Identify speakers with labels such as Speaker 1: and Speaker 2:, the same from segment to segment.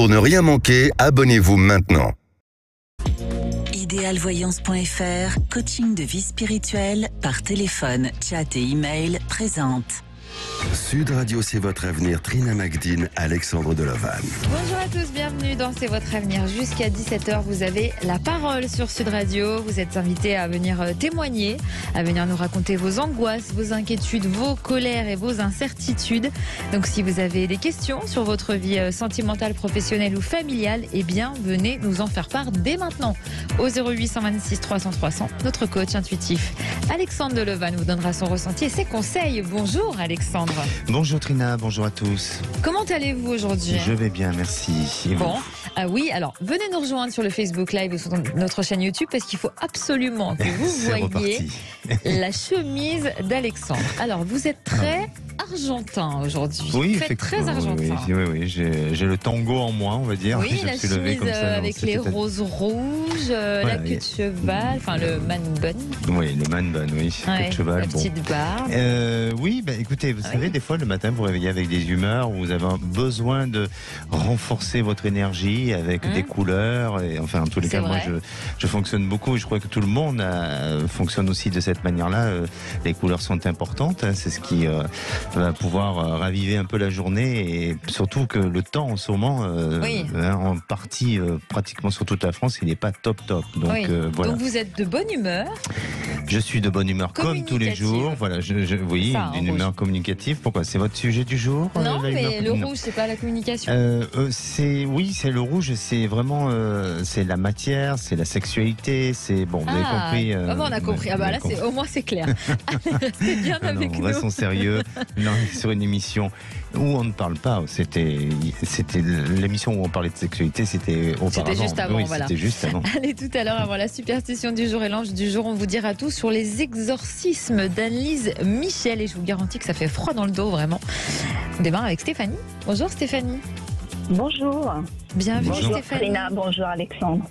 Speaker 1: Pour ne rien manquer, abonnez-vous maintenant.
Speaker 2: Idéalvoyance.fr, coaching de vie spirituelle par téléphone, chat et email présente.
Speaker 1: Sud Radio, c'est votre avenir. Trina Magdine, Alexandre Delevanne.
Speaker 3: Bonjour à tous, bienvenue dans C'est votre avenir. Jusqu'à 17h, vous avez la parole sur Sud Radio. Vous êtes invités à venir témoigner, à venir nous raconter vos angoisses, vos inquiétudes, vos colères et vos incertitudes. Donc si vous avez des questions sur votre vie sentimentale, professionnelle ou familiale, eh bien venez nous en faire part dès maintenant. Au 0826 300 300, notre coach intuitif Alexandre Delevanne vous donnera son ressenti et ses conseils. Bonjour Alexandre.
Speaker 4: Bonjour Trina, bonjour à tous.
Speaker 3: Comment allez-vous aujourd'hui ?
Speaker 4: Je vais bien, merci. Et
Speaker 3: bon,
Speaker 4: vous ?
Speaker 3: oui, alors venez nous rejoindre sur le Facebook Live ou sur notre chaîne YouTube parce qu'il faut absolument que vous voyiez la chemise d'Alexandre. Alors vous êtes très argentin aujourd'hui.
Speaker 4: Oui,
Speaker 3: vous faites très argentin.
Speaker 4: Oui, j'ai le tango en moi, on va dire.
Speaker 3: Oui,
Speaker 4: je
Speaker 3: la
Speaker 4: suis levé
Speaker 3: chemise
Speaker 4: comme ça,
Speaker 3: avec les roses rouges, la queue de cheval, enfin le man bun.
Speaker 4: Oui, le man bun, oui, queue de cheval.
Speaker 3: La petite barbe.
Speaker 4: Oui, écoutez, vous savez, des fois le matin vous vous réveillez avec des humeurs où vous avez besoin de renforcer votre énergie avec des couleurs. Et, enfin, en tous les cas, moi je fonctionne beaucoup et je crois que tout le monde fonctionne aussi de cette manière-là. Les couleurs sont importantes, c'est ce qui va pouvoir raviver un peu la journée et surtout que le temps en ce moment, en partie pratiquement sur toute la France, il n'est pas top. Donc, voilà.
Speaker 3: Donc vous êtes de bonne humeur.
Speaker 4: Je suis de bonne humeur comme tous les jours. Voilà, oui, d'une humeur communicative. Pourquoi ? C'est votre sujet du jour ?
Speaker 3: Non, mais le rouge, c'est pas la communication.
Speaker 4: C'est le rouge. C'est vraiment c'est la matière, c'est la sexualité. C'est bon, vous avez compris.
Speaker 3: On a compris. Là, au moins c'est clair. Restez bien avec nous.
Speaker 4: Restons sérieux. Non, sur une émission où on ne parle pas. C'était l'émission où on parlait de sexualité. C'était auparavant.
Speaker 3: C'était juste avant.
Speaker 4: Oui,
Speaker 3: voilà.
Speaker 4: C'était juste avant.
Speaker 3: Allez, tout à l'heure, avant la superstition du jour et l'ange du jour, on vous dira tout sur les exorcismes d'Anne-Lise Michel. Et je vous garantis que ça fait froid dans le dos, vraiment. On démarre avec Stéphanie. Bonjour Stéphanie.
Speaker 5: Bonjour.
Speaker 3: Bienvenue
Speaker 5: bonjour
Speaker 3: Stéphanie.
Speaker 5: Trina, bonjour Alexandre.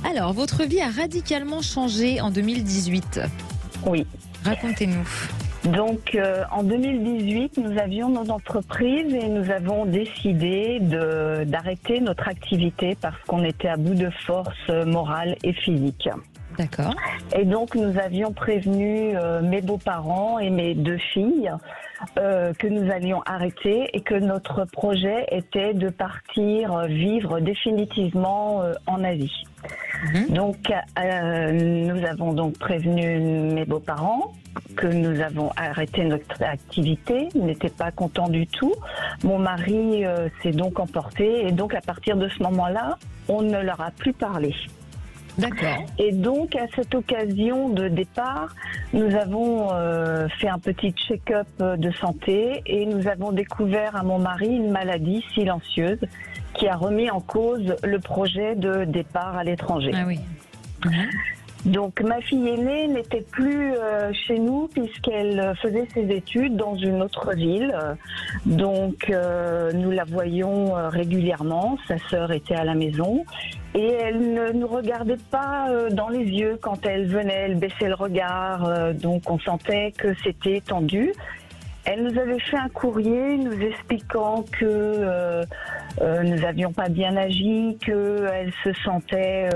Speaker 3: Alors, votre vie a radicalement changé en 2018.
Speaker 5: Oui.
Speaker 3: Racontez-nous.
Speaker 5: Donc, en 2018, nous avions nos entreprises et nous avons décidé d'arrêter notre activité parce qu'on était à bout de force morale et physique.
Speaker 3: D'accord.
Speaker 5: Et donc, nous avions prévenu mes beaux-parents et mes deux filles que nous allions arrêter et que notre projet était de partir vivre définitivement en Asie. Donc, nous avons donc prévenu mes beaux-parents que nous avons arrêté notre activité. Ils n'étaient pas contents du tout. Mon mari s'est donc emporté et donc à partir de ce moment-là, on ne leur a plus parlé.
Speaker 3: D'accord.
Speaker 5: Et donc, à cette occasion de départ, nous avons fait un petit check-up de santé et nous avons découvert à mon mari une maladie silencieuse qui a remis en cause le projet de départ à l'étranger.
Speaker 3: Ah oui.
Speaker 5: Donc, ma fille aînée n'était plus chez nous puisqu'elle faisait ses études dans une autre ville. Donc, nous la voyions régulièrement. Sa sœur était à la maison. Et elle ne nous regardait pas dans les yeux quand elle venait. Elle baissait le regard. Donc, on sentait que c'était tendu. Elle nous avait fait un courrier nous expliquant que nous n'avions pas bien agi, qu'elle se sentait,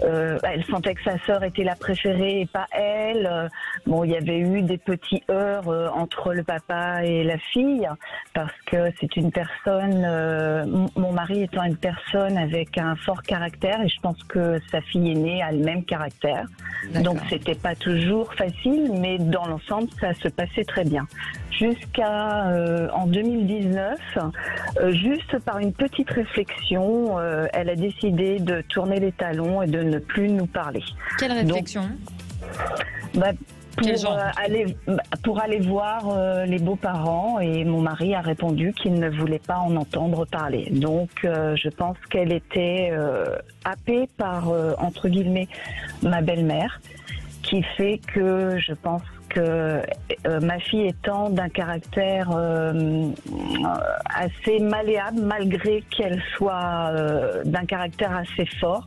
Speaker 5: elle sentait que sa sœur était la préférée et pas elle. Bon, il y avait eu des petits heurts entre le papa et la fille parce que c'est une personne, mon mari étant une personne avec un fort caractère et je pense que sa fille aînée a le même caractère. Donc c'était pas toujours facile, mais dans l'ensemble ça se passait très bien. Jusqu'à en 2019, juste par une petite réflexion, elle a décidé de tourner les talons et de ne plus nous parler.
Speaker 3: Quelle réflexion ?
Speaker 5: Pour aller voir les beaux-parents et mon mari a répondu qu'il ne voulait pas en entendre parler. Donc je pense qu'elle était happée par, entre guillemets, ma belle-mère, qui fait que je pense que ma fille étant d'un caractère assez malléable, malgré qu'elle soit d'un caractère assez fort,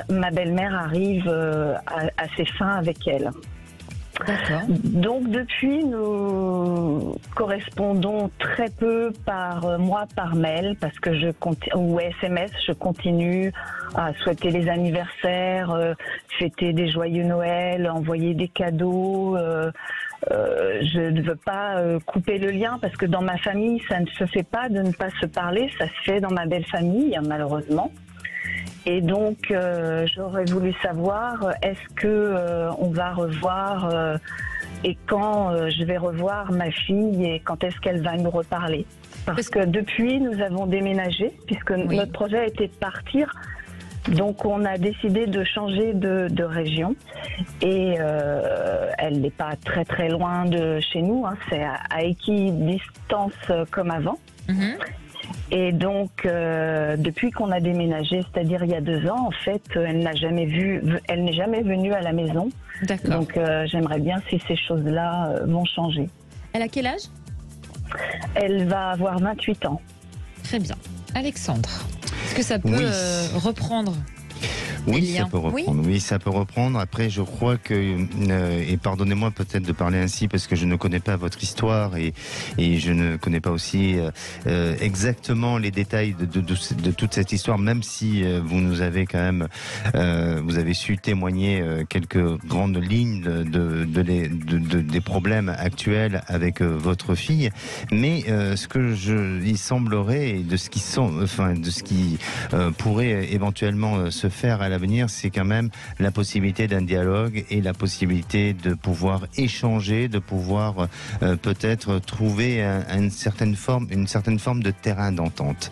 Speaker 5: ma belle-mère arrive à ses fins avec elle.
Speaker 3: D'accord.
Speaker 5: Donc depuis, nous correspondons très peu par mois par mail parce que ou SMS, je continue à souhaiter les anniversaires, fêter des joyeux Noël, envoyer des cadeaux. Je ne veux pas couper le lien parce que dans ma famille, ça ne se fait pas de ne pas se parler, ça se fait dans ma belle famille, malheureusement. Et donc, j'aurais voulu savoir, est-ce que on va revoir et quand je vais revoir ma fille et quand est-ce qu'elle va nous reparler? Parce que depuis, nous avons déménagé, puisque notre projet était de partir. Donc, on a décidé de changer de région. Et elle n'est pas très très loin de chez nous, hein, c'est à équidistance comme avant. Mm-hmm. Et donc, depuis qu'on a déménagé, c'est-à-dire il y a 2 ans, en fait, elle n'est jamais venue à la maison. D'accord. Donc, j'aimerais bien si ces choses-là vont changer.
Speaker 3: Elle a quel âge?
Speaker 5: Elle va avoir 28 ans.
Speaker 3: Très bien. Alexandre, est-ce que ça peut reprendre?
Speaker 4: Oui, ça peut reprendre. Oui, ça peut reprendre. Après, je crois que, et pardonnez-moi peut-être de parler ainsi parce que je ne connais pas votre histoire et je ne connais pas aussi exactement les détails de toute cette histoire, même si vous nous avez quand même, vous avez su témoigner quelques grandes lignes des problèmes actuels avec votre fille. Mais ce que il semblerait, de ce qui pourrait éventuellement se faire à l'avenir, c'est quand même la possibilité d'un dialogue et la possibilité de pouvoir échanger, de pouvoir peut-être trouver une certaine forme de terrain d'entente.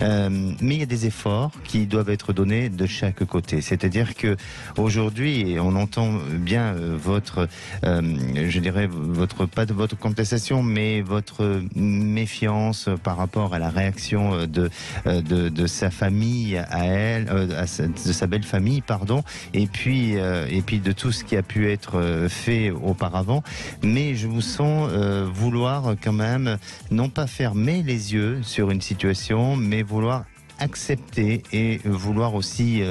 Speaker 4: Mais il y a des efforts qui doivent être donnés de chaque côté. C'est-à-dire que aujourd'hui, on entend bien votre, je dirais pas de votre contestation, mais votre méfiance par rapport à la réaction de sa famille à elle, de sa belle famille, pardon, et puis de tout ce qui a pu être fait auparavant. Mais je vous sens vouloir quand même non pas fermer les yeux sur une situation, mais vouloir accepter et vouloir aussi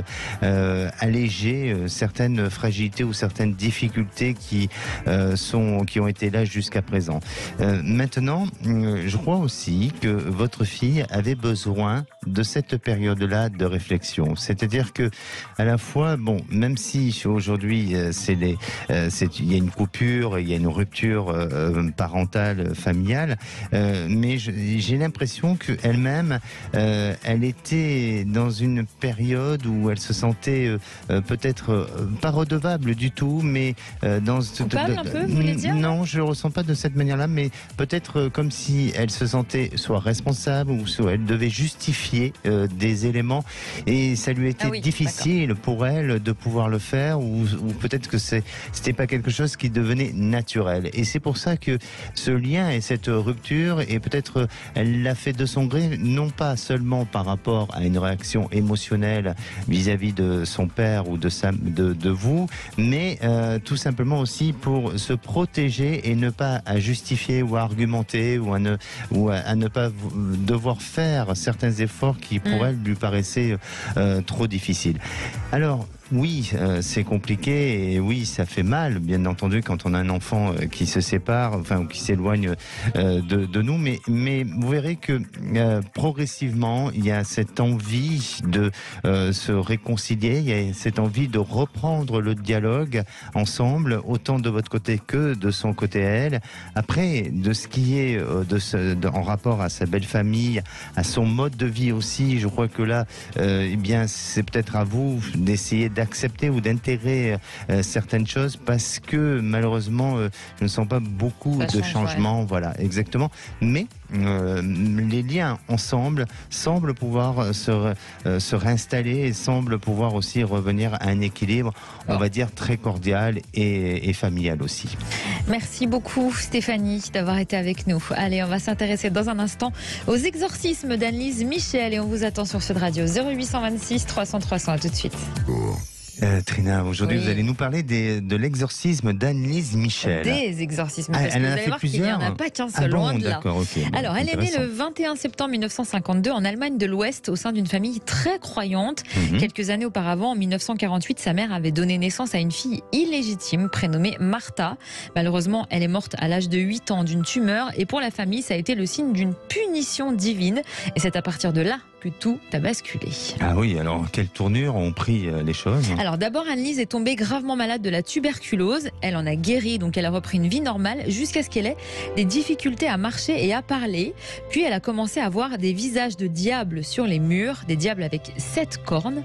Speaker 4: alléger certaines fragilités ou certaines difficultés qui ont été là jusqu'à présent. Maintenant, je crois aussi que votre fille avait besoin de cette période-là de réflexion. C'est-à-dire que à la fois, bon, même si aujourd'hui il y a une coupure, il y a une rupture parentale, familiale, mais j'ai l'impression qu'elle-même, elle était dans une période où elle se sentait peut-être pas redevable du tout, mais
Speaker 3: coupable un peu, vous voulez dire?
Speaker 4: Non, je le ressens pas de cette manière-là, mais peut-être comme si elle se sentait soit responsable ou soit elle devait justifier des éléments, et ça lui était difficile pour elle de pouvoir le faire, ou peut-être que c'était pas quelque chose qui devenait naturel. Et c'est pour ça que ce lien et cette rupture, et peut-être elle l'a fait de son gré, non pas seulement par rapport à une réaction émotionnelle vis-à-vis de son père ou de vous, mais tout simplement aussi pour se protéger et ne pas à justifier ou à argumenter ou à ne pas devoir faire certains efforts qui pour elle lui paraissaient trop difficiles. Alors oui, c'est compliqué, et oui, ça fait mal, bien entendu, quand on a un enfant qui se sépare, enfin, ou qui s'éloigne de nous, mais vous verrez que progressivement, il y a cette envie de se réconcilier, il y a cette envie de reprendre le dialogue ensemble, autant de votre côté que de son côté à elle. Après, de ce qui est en rapport à sa belle famille, à son mode de vie aussi, je crois que là, eh bien, c'est peut-être à vous d'essayer d'accepter ou d'intégrer certaines choses, parce que malheureusement je ne sens pas beaucoup de changements, voilà, exactement, mais les liens ensemble semblent pouvoir se réinstaller et semblent pouvoir aussi revenir à un équilibre, on va dire très cordial et familial aussi.
Speaker 3: Merci beaucoup Stéphanie d'avoir été avec nous. Allez, on va s'intéresser dans un instant aux exorcismes d'Anne-Lise Michel, et on vous attend sur Sud Radio 0826 300 300. À tout de suite.
Speaker 4: Trina, aujourd'hui vous allez nous parler de l'exorcisme d'Anne-Lise Michel.
Speaker 3: Des exorcismes, parce que
Speaker 4: elle
Speaker 3: vous
Speaker 4: en a
Speaker 3: allez
Speaker 4: fait
Speaker 3: voir qu'il n'y
Speaker 4: plusieurs.
Speaker 3: en a pas qu'un seul, loin de là.
Speaker 4: D'accord, ok. Bon,
Speaker 3: Alors, elle est née
Speaker 4: intéressant.
Speaker 3: le 21 septembre 1952 en Allemagne de l'Ouest au sein d'une famille très croyante. Quelques années auparavant, en 1948, sa mère avait donné naissance à une fille illégitime prénommée Martha. Malheureusement, elle est morte à l'âge de 8 ans d'une tumeur et pour la famille, ça a été le signe d'une punition divine. Et c'est à partir de là que tout a basculé.
Speaker 4: Ah oui, alors quelle tournure ont pris les choses?
Speaker 3: Alors d'abord, Anne-Lise est tombée gravement malade de la tuberculose. Elle en a guéri, donc elle a repris une vie normale jusqu'à ce qu'elle ait des difficultés à marcher et à parler. Puis elle a commencé à voir des visages de diables sur les murs, des diables avec 7 cornes.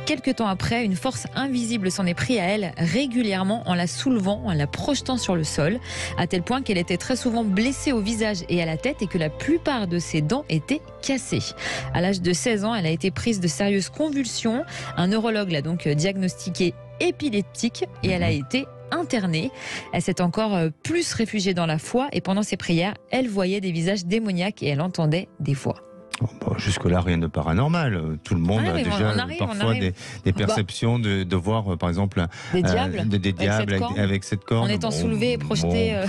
Speaker 3: Quelque temps après, une force invisible s'en est pris à elle régulièrement en la soulevant, en la projetant sur le sol, à tel point qu'elle était très souvent blessée au visage et à la tête et que la plupart de ses dents étaient cassées. À l'âge de 16 ans, elle a été prise de sérieuses convulsions. Un neurologue l'a donc diagnostiquée épileptique et elle a été internée. Elle s'est encore plus réfugiée dans la foi et pendant ses prières, elle voyait des visages démoniaques et elle entendait des voix.
Speaker 4: Jusque-là, rien de paranormal. Tout le monde a déjà parfois des perceptions de voir, par exemple,
Speaker 3: des diables,
Speaker 4: avec cette corne.
Speaker 3: En étant soulevé et projeté.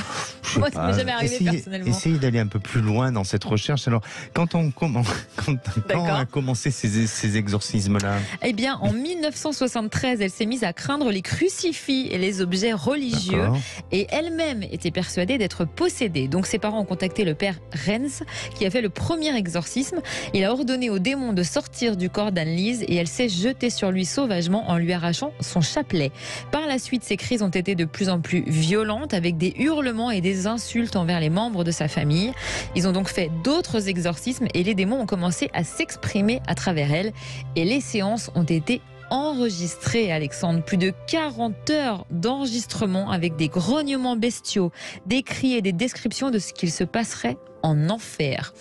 Speaker 3: Moi, ça m'est jamais arrivé personnellement.
Speaker 4: Essayez d'aller un peu plus loin dans cette recherche. Alors, quand a commencé ces exorcismes-là?
Speaker 3: Eh bien, en 1973, elle s'est mise à craindre les crucifix et les objets religieux.
Speaker 4: D'accord.
Speaker 3: Et elle-même était persuadée d'être possédée. Donc, ses parents ont contacté le père Renz, qui a fait le premier exorcisme. Il a ordonné au démon de sortir du corps d'Anne-Lise et elle s'est jetée sur lui sauvagement en lui arrachant son chapelet. Par la suite, ses crises ont été de plus en plus violentes avec des hurlements et des insultes envers les membres de sa famille. Ils ont donc fait d'autres exorcismes et les démons ont commencé à s'exprimer à travers elle. Et les séances ont été enregistré, Alexandre. Plus de 40 heures d'enregistrement avec des grognements bestiaux, des cris et des descriptions de ce qu'il se passerait en enfer.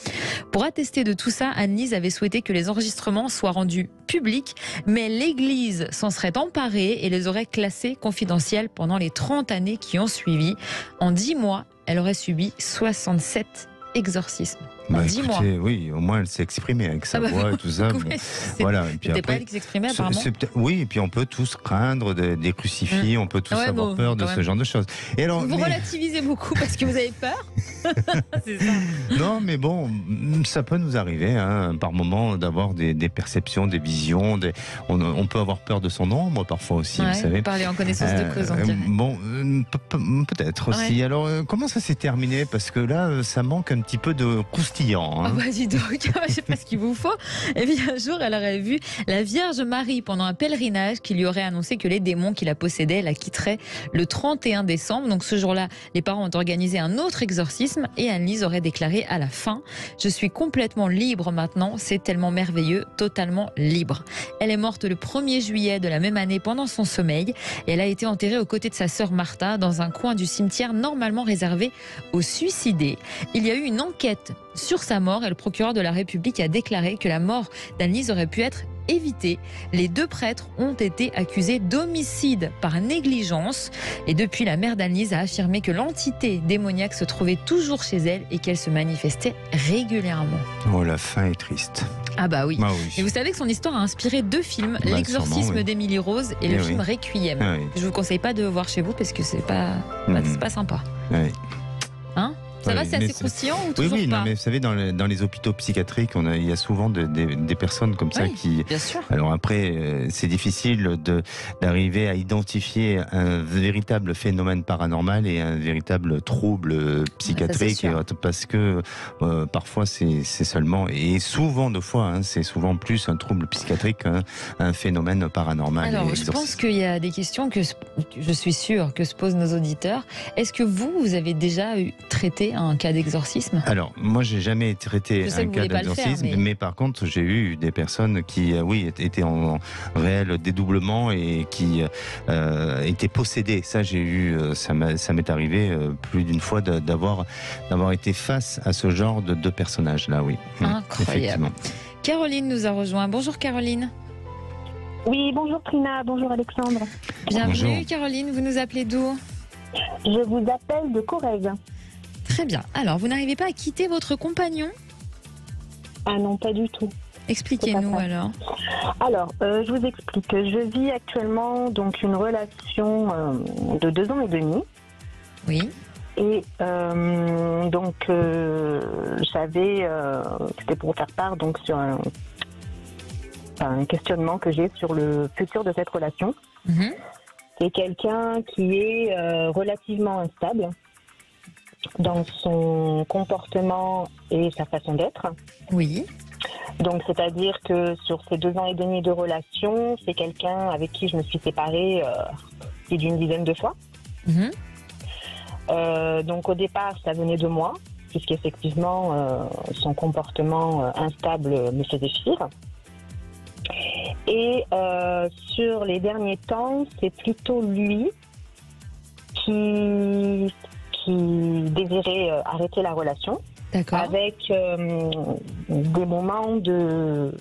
Speaker 3: Pour attester de tout ça, Anne-Lise avait souhaité que les enregistrements soient rendus publics, mais l'Église s'en serait emparée et les aurait classés confidentiels pendant les 30 années qui ont suivi. En 10 mois, elle aurait subi 67 exorcismes.
Speaker 4: Écoutez, oui, au moins elle s'est exprimée avec sa voix et tout ça.
Speaker 3: Bon,
Speaker 4: voilà. Et puis
Speaker 3: c'était
Speaker 4: après,
Speaker 3: pas elle qui s'exprimait apparemment.
Speaker 4: Oui, et puis on peut tous craindre des crucifix, on peut tous avoir peur de ce genre de choses. Et alors,
Speaker 3: vous relativisez beaucoup parce que vous avez peur. C'est ça.
Speaker 4: Non, mais bon, ça peut nous arriver par moment d'avoir des perceptions, des visions. On peut avoir peur de son ombre parfois aussi, vous savez.
Speaker 3: Parler en connaissance de cause, on dirait.
Speaker 4: Bon, peut-être aussi. Alors, comment ça s'est terminé? Parce que là, ça manque un petit peu de croustillant.
Speaker 3: Ah bah dis donc, je sais pas ce qu'il vous faut. Et bien un jour, elle aurait vu la Vierge Marie pendant un pèlerinage qui lui aurait annoncé que les démons qui la possédaient la quitteraient le 31 décembre. Donc ce jour-là, les parents ont organisé un autre exorcisme et Anne-Lise aurait déclaré à la fin: je suis complètement libre maintenant, c'est tellement merveilleux, totalement libre. Elle est morte le 1er juillet de la même année pendant son sommeil et elle a été enterrée aux côtés de sa sœur Martha dans un coin du cimetière normalement réservé aux suicidés. Il y a eu une enquête sur sa mort et le procureur de la République a déclaré que la mort d'Anne-Lise aurait pu être évitée. Les 2 prêtres ont été accusés d'homicide par négligence et depuis, la mère d'Anne-Lise a affirmé que l'entité démoniaque se trouvait toujours chez elle et qu'elle se manifestait régulièrement.
Speaker 4: Oh, la fin est triste.
Speaker 3: Ah bah oui.
Speaker 4: Ah oui.
Speaker 3: Et vous savez que son histoire a inspiré 2 films, L'exorcisme d'Émilie Rose et le film Requiem.
Speaker 4: Ah oui.
Speaker 3: Je vous conseille pas de voir chez vous parce que c'est pas sympa.
Speaker 4: Oui.
Speaker 3: Hein? Ça va, c'est assez croustillant ou toujours
Speaker 4: oui,
Speaker 3: pas?
Speaker 4: non, mais vous savez, dans les hôpitaux psychiatriques, il y a souvent des personnes comme ça qui...
Speaker 3: Bien sûr.
Speaker 4: Alors après, c'est difficile d'arriver à identifier un véritable phénomène paranormal et un véritable trouble psychiatrique, parce que parfois c'est seulement, et souvent de fois, c'est souvent plus un trouble psychiatrique qu'un phénomène paranormal.
Speaker 3: Alors, je pense qu'il y a des questions que je suis sûre que se posent nos auditeurs. Est-ce que vous avez déjà traité un cas d'exorcisme?
Speaker 4: Alors, moi, j'ai jamais traité un cas d'exorcisme, mais par contre, j'ai eu des personnes qui, étaient en réel dédoublement et qui étaient possédées. Ça, ça m'est arrivé plus d'une fois d'avoir été face à ce genre de personnages-là, oui.
Speaker 3: Incroyable. Caroline nous a rejoint. Bonjour Caroline.
Speaker 5: Oui, bonjour Trina, bonjour Alexandre.
Speaker 3: Bienvenue
Speaker 4: bonjour.
Speaker 3: Caroline, vous nous appelez d'où?
Speaker 5: Je vous appelle de Corrèze.
Speaker 3: Très bien. Alors, vous n'arrivez pas à quitter votre compagnon?
Speaker 5: Ah non, pas du tout.
Speaker 3: Expliquez-nous alors.
Speaker 5: Alors, je vous explique. Je vis actuellement donc une relation de 2 ans et demi.
Speaker 3: Oui.
Speaker 5: Et j'avais, c'était pour faire part donc sur un questionnement que j'ai sur le futur de cette relation.
Speaker 3: Mhm.
Speaker 5: C'est quelqu'un qui est relativement instable dans son comportement et sa façon d'être.
Speaker 3: Oui.
Speaker 5: Donc, c'est-à-dire que sur ces 2 ans et demi de relation, c'est quelqu'un avec qui je me suis séparée plus d'une dizaine de fois.
Speaker 3: Mhm.
Speaker 5: Donc, au départ, ça venait de moi, puisqu'effectivement, son comportement instable me faisait fuir. Et sur les derniers temps, c'est plutôt lui qui désirait arrêter la relation.
Speaker 3: D'accord.
Speaker 5: Avec des moments de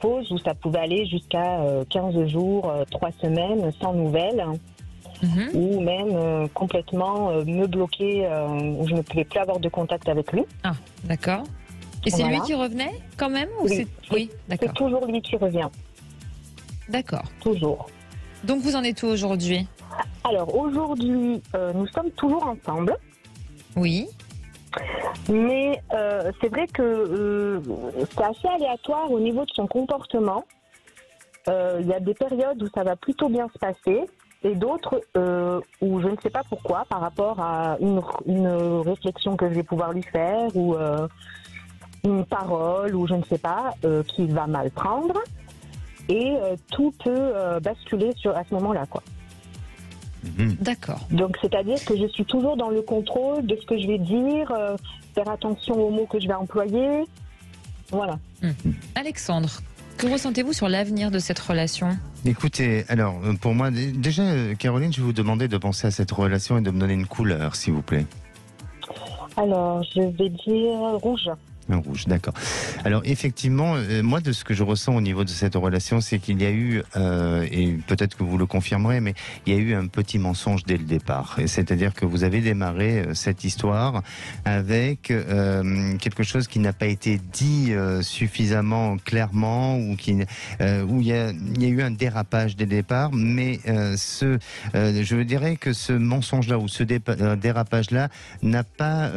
Speaker 5: pause où ça pouvait aller jusqu'à 15 jours, 3 semaines sans nouvelles,
Speaker 3: Mhm.
Speaker 5: ou même complètement me bloquer, où je ne pouvais plus avoir de contact avec lui.
Speaker 3: Ah, d'accord. Et c'est
Speaker 5: Voilà.
Speaker 3: lui qui revenait quand même ou
Speaker 5: Oui.
Speaker 3: Oui,
Speaker 5: C'est
Speaker 3: d'accord.
Speaker 5: toujours lui qui revient,
Speaker 3: D'accord.
Speaker 5: toujours.
Speaker 3: Donc vous en êtes où aujourd'hui?
Speaker 5: Alors aujourd'hui, nous sommes toujours ensemble.
Speaker 3: Oui.
Speaker 5: Mais c'est vrai que c'est assez aléatoire au niveau de son comportement. Il y a des périodes où ça va plutôt bien se passer et d'autres où je ne sais pas pourquoi, par rapport à une réflexion que je vais pouvoir lui faire ou une parole ou je ne sais pas, qu'il va mal prendre. Et tout peut basculer à ce moment-là, quoi.
Speaker 3: D'accord.
Speaker 5: Donc, c'est-à-dire que je suis toujours dans le contrôle de ce que je vais dire, faire attention aux mots que je vais employer. Voilà.
Speaker 3: Alexandre, que ressentez-vous sur l'avenir de cette relation?
Speaker 4: Écoutez, alors pour moi, déjà, Caroline, je vais vous demander de penser à cette relation et de me donner une couleur, s'il vous plaît.
Speaker 5: Alors, je vais dire rouge.
Speaker 4: Un rouge, d'accord. Alors effectivement, moi de ce que je ressens au niveau de cette relation, c'est qu'il y a eu, et peut-être que vous le confirmerez, mais il y a eu un petit mensonge dès le départ. Et c'est-à-dire que vous avez démarré cette histoire avec quelque chose qui n'a pas été dit suffisamment clairement, ou où il y a eu un dérapage dès le départ. Mais je dirais que ce mensonge-là ou ce dérapage-là n'a pas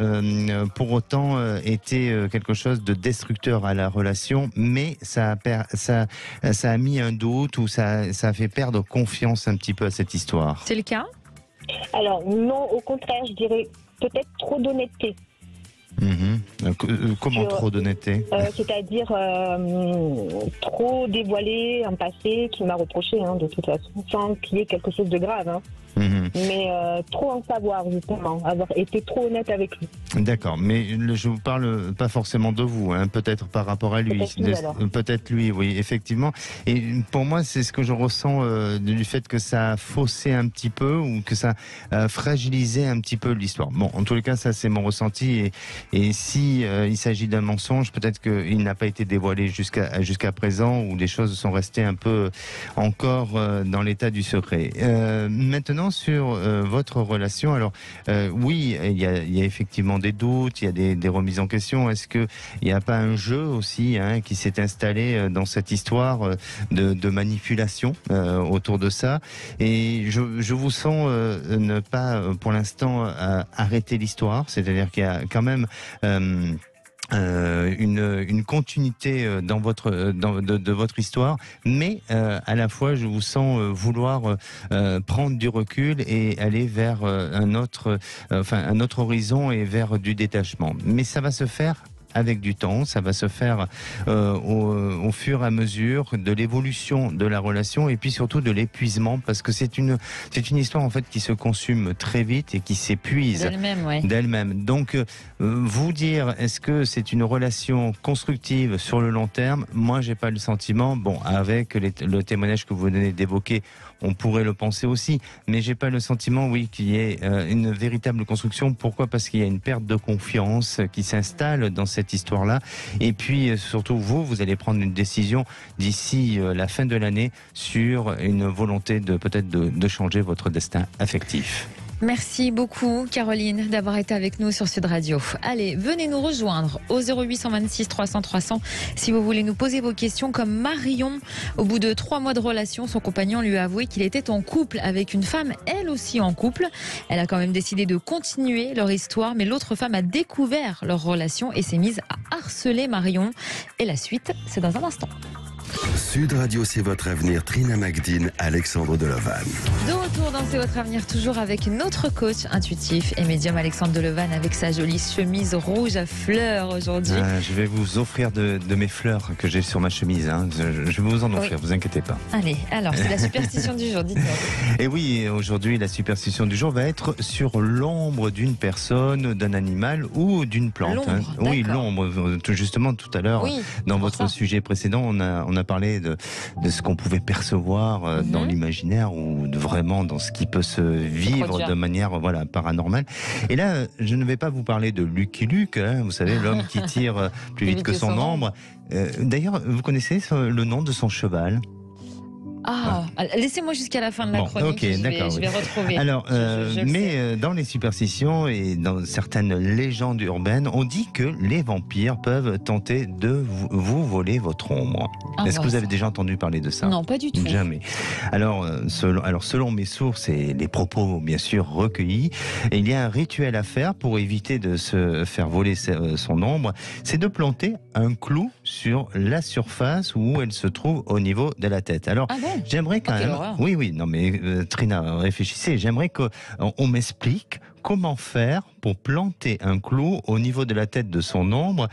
Speaker 4: pour autant été quelque chose de destructeur à la relation, mais ça a mis un doute ou ça a fait perdre confiance un petit peu à cette histoire.
Speaker 3: C'est le cas?
Speaker 5: Alors, non, au contraire, je dirais peut-être trop d'honnêteté.
Speaker 4: Comment trop d'honnêteté?
Speaker 5: C'est-à-dire trop dévoilé un passé qu'il m'a reproché, de toute façon, sans qu'il y ait quelque chose de grave. Mais trop en savoir, justement, avoir été trop honnête avec lui.
Speaker 4: D'accord, mais je vous parle pas forcément de vous, peut-être par rapport à lui. Peut-être lui, oui, effectivement. Et pour moi, c'est ce que je ressens du fait que ça a faussé un petit peu ou que ça a fragilisé un petit peu l'histoire. Bon, en tous les cas, ça c'est mon ressenti. Et si il s'agit d'un mensonge, peut-être qu'il n'a pas été dévoilé jusqu'à présent, ou les choses sont restées un peu encore dans l'état du secret. Maintenant, sur votre relation, alors oui, il y a effectivement des doutes, il y a des remises en question. Est-ce qu'il n'y a pas un jeu aussi qui s'est installé dans cette histoire de manipulation autour de ça? Et je vous sens ne pas, pour l'instant, arrêter l'histoire, c'est-à-dire qu'il y a quand même une continuité de votre histoire, mais à la fois je vous sens vouloir prendre du recul et aller vers un autre horizon et vers du détachement. Mais ça va se faire avec du temps, ça va se faire au fur et à mesure de l'évolution de la relation et puis surtout de l'épuisement, parce que c'est une histoire en fait qui se consume très vite et qui s'épuise d'elle-même. Donc vous dire est-ce que c'est une relation constructive sur le long terme, moi j'ai pas le sentiment. Bon, avec le témoignage que vous venez d'évoquer, on pourrait le penser aussi, mais j'ai pas le sentiment, qu'il y ait une véritable construction. Pourquoi? Parce qu'il y a une perte de confiance qui s'installe dans cette histoire-là. Et puis surtout, vous allez prendre une décision d'ici la fin de l'année sur une volonté peut-être de changer votre destin affectif.
Speaker 3: Merci beaucoup Caroline d'avoir été avec nous sur Sud Radio. Allez, venez nous rejoindre au 0826 300 300 si vous voulez nous poser vos questions comme Marion. Au bout de 3 mois de relation, son compagnon lui a avoué qu'il était en couple avec une femme, elle aussi en couple. Elle a quand même décidé de continuer leur histoire, mais l'autre femme a découvert leur relation et s'est mise à harceler Marion. Et la suite, c'est dans un instant.
Speaker 1: Sud Radio, c'est votre avenir. Trina Magdine, Alexandre Delevanne.
Speaker 3: De retour dans C'est votre avenir, toujours avec notre coach intuitif et médium Alexandre Delevanne avec sa jolie chemise rouge à fleurs aujourd'hui.
Speaker 4: Je vais vous offrir de mes fleurs que j'ai sur ma chemise. Hein. Je vais vous en offrir, vous inquiétez pas.
Speaker 3: Allez, alors c'est la superstition du jour, dites-moi.
Speaker 4: Et oui, aujourd'hui, la superstition du jour va être sur l'ombre d'une personne, d'un animal ou d'une plante.
Speaker 3: L'ombre,
Speaker 4: Oui,
Speaker 3: d'accord.
Speaker 4: l'ombre. Justement, tout à l'heure,
Speaker 3: Oui,
Speaker 4: dans
Speaker 3: pour
Speaker 4: votre
Speaker 3: ça.
Speaker 4: sujet précédent, on a parlé de ce qu'on pouvait percevoir dans l'imaginaire ou vraiment dans ce qui peut se vivre
Speaker 3: produire.
Speaker 4: de manière paranormale. Et là, je ne vais pas vous parler de Lucky Luke, hein, vous savez, l'homme qui tire plus vite que son ombre. D'ailleurs, vous connaissez le nom de son cheval ?
Speaker 3: Ah, laissez-moi jusqu'à la fin de la
Speaker 4: Bon,
Speaker 3: chronique.
Speaker 4: ok, d'accord,
Speaker 3: Je vais retrouver.
Speaker 4: Alors,
Speaker 3: Je le sais.
Speaker 4: dans les superstitions et dans certaines légendes urbaines, on dit que les vampires peuvent tenter de vous voler votre ombre.
Speaker 3: Ah,
Speaker 4: Est-ce que
Speaker 3: bah,
Speaker 4: vous avez déjà entendu parler de ça ?
Speaker 3: Non, pas du tout.
Speaker 4: Jamais. Alors, selon mes sources et les propos bien sûr recueillis, il y a un rituel à faire pour éviter de se faire voler son ombre, c'est de planter un clou sur la surface où elle se trouve au niveau de la tête. Alors,
Speaker 3: Ah bon ?
Speaker 4: j'aimerais quand
Speaker 3: quelle
Speaker 4: même...
Speaker 3: horreur.
Speaker 4: Oui, non mais Trina, réfléchissez, j'aimerais qu'on m'explique comment faire pour planter un clou au niveau de la tête de son ombre.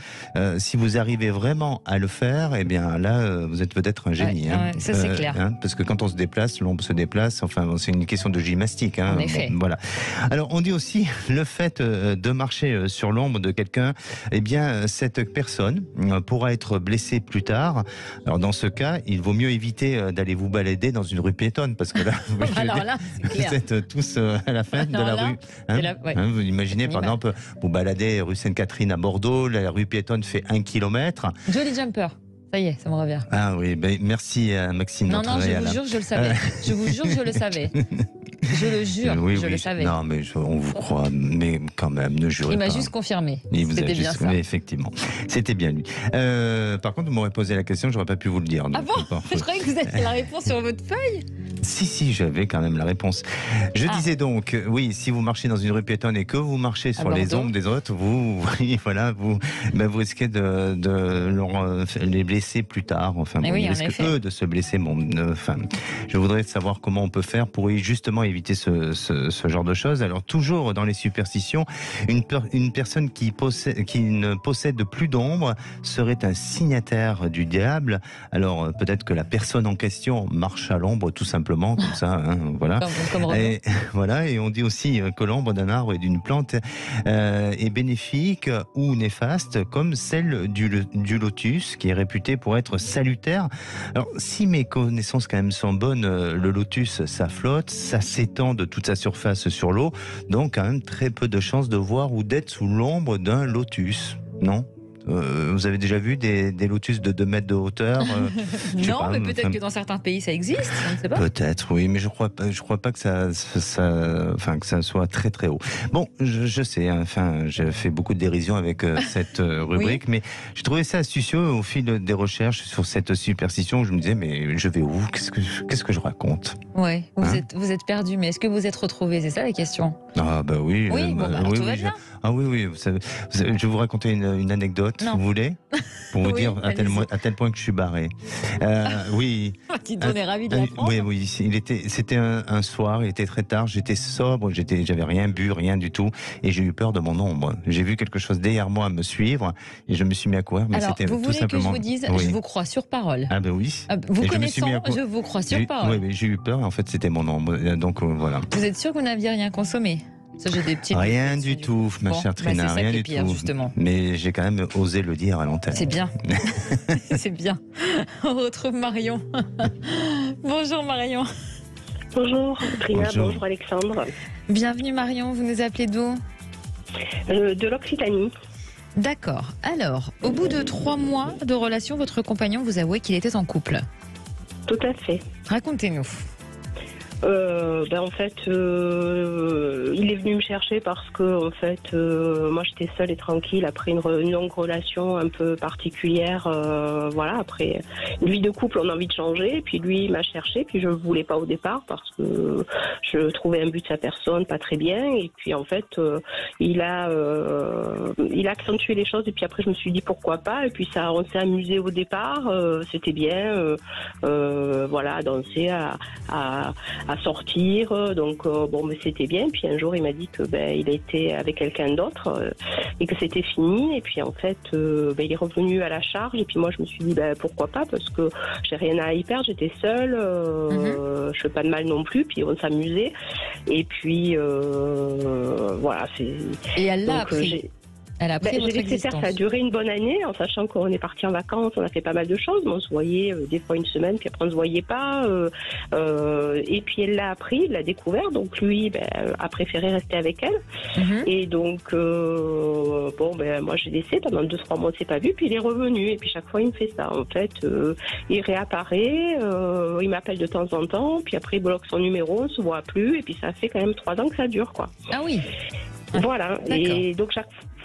Speaker 4: Si vous arrivez vraiment à le faire, eh bien là, vous êtes peut-être un génie.
Speaker 3: Ouais, ça c'est clair.
Speaker 4: Parce que quand on se déplace, l'ombre se déplace. Enfin, c'est une question de gymnastique.
Speaker 3: En effet.
Speaker 4: Bon, voilà. Alors, on dit aussi le fait de marcher sur l'ombre de quelqu'un. Eh bien, cette personne pourra être blessée plus tard. Alors, dans ce cas, il vaut mieux éviter d'aller vous balader dans une rue piétonne, parce que là,
Speaker 3: Alors là, c'est clair.
Speaker 4: vous êtes tous à la fin de
Speaker 3: Alors
Speaker 4: la
Speaker 3: là,
Speaker 4: rue. Hein,
Speaker 3: ouais.
Speaker 4: vous imaginez, par
Speaker 3: Une
Speaker 4: exemple, vous baladez rue Sainte-Catherine à Bordeaux, la rue piétonne fait 1 kilomètre.
Speaker 3: Jolly Jumper. Ça y est, ça me revient.
Speaker 4: Ah oui, merci Maxime.
Speaker 3: Non,
Speaker 4: notre
Speaker 3: non, je
Speaker 4: réal.
Speaker 3: vous jure, je le savais. Je vous jure, je le savais. Je le jure,
Speaker 4: Oui,
Speaker 3: je le savais.
Speaker 4: Non, mais on vous croit, mais quand même, ne jurez
Speaker 3: Il
Speaker 4: pas.
Speaker 3: m'a juste confirmé.
Speaker 4: Il vous a
Speaker 3: C'était
Speaker 4: juste...
Speaker 3: bien ça.
Speaker 4: Oui, effectivement, c'était bien lui. Par contre, vous m'aurez posé la question, j'aurais pas pu vous le dire.
Speaker 3: Ah
Speaker 4: donc,
Speaker 3: bon ? Je croyais que vous aviez la réponse sur votre feuille.
Speaker 4: Si, j'avais quand même la réponse. Je disais donc, oui, si vous marchez dans une rue piétonne et que vous marchez sur les
Speaker 3: Bordeaux.
Speaker 4: ombres des autres, vous risquez de les blesser plus tard. Enfin,
Speaker 3: Mais oui,
Speaker 4: ils
Speaker 3: en
Speaker 4: risquent
Speaker 3: effet.
Speaker 4: eux de se blesser. Je voudrais savoir comment on peut faire pour justement éviter ce genre de choses. Alors, toujours dans les superstitions, une personne qui ne possède plus d'ombre serait un signataire du diable. Alors, peut-être que la personne en question marche à l'ombre, tout simplement, comme ça, hein, voilà.
Speaker 3: Comme Renaud.
Speaker 4: Et voilà, et on dit aussi que l'ombre d'un arbre et d'une plante est bénéfique ou néfaste, comme celle du lotus, qui est réputé pour être salutaire. Alors, si mes connaissances quand même sont bonnes, le lotus, ça flotte, ça s'étend de toute sa surface sur l'eau, donc quand même très peu de chances de voir ou d'être sous l'ombre d'un lotus, non ? Vous avez déjà vu des lotus de 2 mètres de hauteur je sais
Speaker 3: Non,
Speaker 4: pas,
Speaker 3: mais peut-être
Speaker 4: enfin,
Speaker 3: que dans certains pays ça existe, on ne sait pas.
Speaker 4: Peut-être, oui, mais je crois pas que ça soit très très haut. Bon, je sais, hein, enfin, j'ai fait beaucoup de dérision avec cette rubrique, mais j'ai trouvé ça astucieux au fil des recherches sur cette superstition. Je me disais, mais je vais où ? Qu'est-ce que je raconte ?
Speaker 3: Ouais,
Speaker 4: Hein
Speaker 3: vous êtes perdu, mais est-ce que vous êtes retrouvé ? C'est ça la question.
Speaker 4: Ah bah oui.
Speaker 3: Oui, bon, bah, alors tout va bien.
Speaker 4: Ah oui, vous savez, je vais vous raconter une anecdote,
Speaker 3: Non.
Speaker 4: vous voulez ? Pour vous
Speaker 3: Oui,
Speaker 4: dire à tel point que je suis barré. Oui.
Speaker 3: Dites, on est ravis de l'apprendre.
Speaker 4: Oui, c'était un soir, il était très tard, j'étais sobre, j'avais rien bu, rien du tout, et j'ai eu peur de mon ombre. J'ai vu quelque chose derrière moi me suivre, et je me suis mis à courir, mais
Speaker 3: Alors,
Speaker 4: c'était
Speaker 3: vous
Speaker 4: tout
Speaker 3: voulez
Speaker 4: simplement...
Speaker 3: que je vous dise,
Speaker 4: Oui.
Speaker 3: je vous crois sur parole.
Speaker 4: Ah ben oui.
Speaker 3: Vous
Speaker 4: Et je me suis mis
Speaker 3: connaissant,
Speaker 4: à courir.
Speaker 3: je vous crois sur parole.
Speaker 4: Oui, mais j'ai eu peur, et en fait c'était mon ombre, donc voilà.
Speaker 3: Vous êtes sûr que vous n'aviez rien consommé ? Ça, j'ai des petites
Speaker 4: Rien
Speaker 3: doutes
Speaker 4: du
Speaker 3: là-dessus,
Speaker 4: tout, ma
Speaker 3: Bon,
Speaker 4: chère
Speaker 3: bah,
Speaker 4: Trina,
Speaker 3: c'est ça
Speaker 4: rien
Speaker 3: qui est
Speaker 4: du
Speaker 3: pire,
Speaker 4: tout.
Speaker 3: justement.
Speaker 4: Mais j'ai quand même osé le dire à l'antenne.
Speaker 3: C'est bien. C'est bien. On retrouve Marion. Bonjour Marion.
Speaker 5: Bonjour Trina,
Speaker 4: Bonjour.
Speaker 5: bonjour Alexandre.
Speaker 3: Bienvenue Marion, vous nous appelez d'où ?
Speaker 5: De l'Occitanie.
Speaker 3: D'accord. Alors, au bout de 3 mois de relation, votre compagnon vous avouait qu'il était en couple.
Speaker 5: Tout à fait.
Speaker 3: Racontez-nous.
Speaker 6: En fait, il est venu me chercher parce que, en fait, moi j'étais seule et tranquille après une longue relation un peu particulière. Voilà, après une vie de couple, on a envie de changer. Et puis lui, il m'a cherché. Puis je ne voulais pas au départ parce que je trouvais un but de sa personne pas très bien. Et puis en fait, il a accentué les choses. Et puis après, je me suis dit pourquoi pas. Et puis on s'est amusé au départ. C'était bien. Voilà, danser, à sortir, donc mais c'était bien. Puis un jour il m'a dit que il était avec quelqu'un d'autre et que c'était fini. Et puis en fait il est revenu à la charge. Et puis moi je me suis dit pourquoi pas, parce que j'ai rien à y perdre, j'étais seule, je fais pas de mal non plus. Puis on s'amusait. Et puis voilà.
Speaker 3: Et elle l'a appris. Elle a pris votre
Speaker 6: j'ai laissé faire, ça a duré une bonne année, en sachant qu'on est parti en vacances, on a fait pas mal de choses, mais on se voyait des fois une semaine, puis après on se voyait pas. Et puis elle l'a appris, il l'a découvert, donc lui a préféré rester avec elle. Et donc moi j'ai laissé pendant 2-3 mois, on s'est pas vu, puis il est revenu. Et puis chaque fois il me fait ça. En fait, il réapparaît, il m'appelle de temps en temps, puis après il bloque son numéro, on se voit plus. Et puis ça fait quand même 3 ans que ça dure, quoi.
Speaker 3: Ah oui.
Speaker 6: Voilà. Et donc